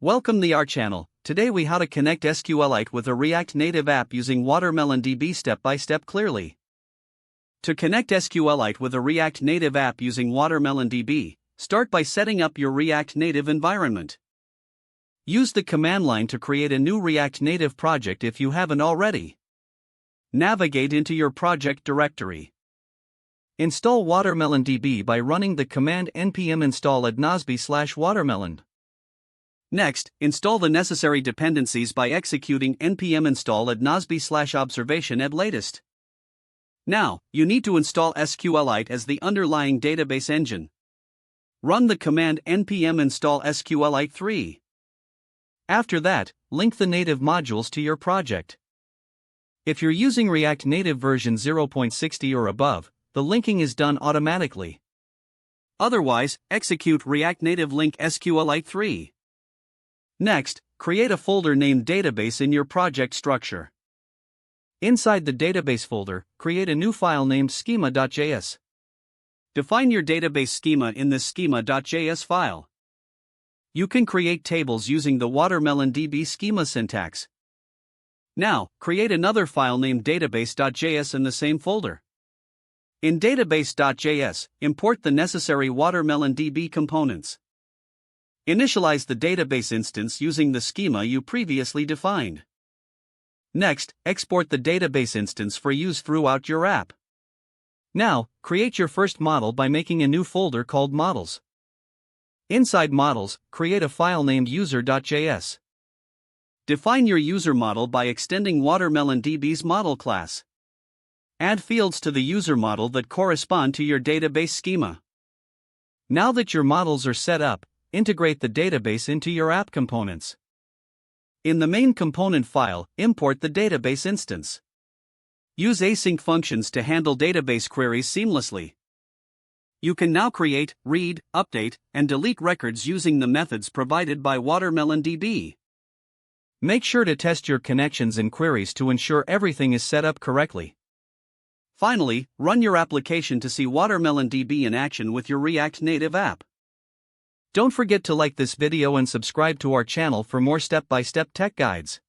Welcome to our channel. Today we how to connect SQLite with a React Native app using WatermelonDB step by step clearly. To connect SQLite with a React Native app using WatermelonDB, start by setting up your React Native environment. Use the command line to create a new React Native project if you haven't already. Navigate into your project directory. Install WatermelonDB by running the command npm install adnosb/watermelon. Next, install the necessary dependencies by executing npm install adnosb/observation at latest. Now, you need to install SQLite as the underlying database engine. Run the command npm install SQLite 3. After that, link the native modules to your project. If you're using React Native version 0.60 or above, the linking is done automatically. Otherwise, execute React Native link SQLite 3. Next, create a folder named Database in your project structure. Inside the database folder, create a new file named schema.js. Define your database schema in this schema.js file. You can create tables using the WatermelonDB schema syntax. Now, create another file named database.js in the same folder. In database.js, import the necessary WatermelonDB components. Initialize the database instance using the schema you previously defined. Next, export the database instance for use throughout your app. Now, create your first model by making a new folder called Models. Inside Models, create a file named user.js. Define your user model by extending WatermelonDB's model class. Add fields to the user model that correspond to your database schema. Now that your models are set up, integrate the database into your app components. In the main component file, import the database instance. Use async functions to handle database queries seamlessly. You can now create, read, update, and delete records using the methods provided by WatermelonDB. Make sure to test your connections and queries to ensure everything is set up correctly. Finally, run your application to see WatermelonDB in action with your React Native app. Don't forget to like this video and subscribe to our channel for more step-by-step tech guides.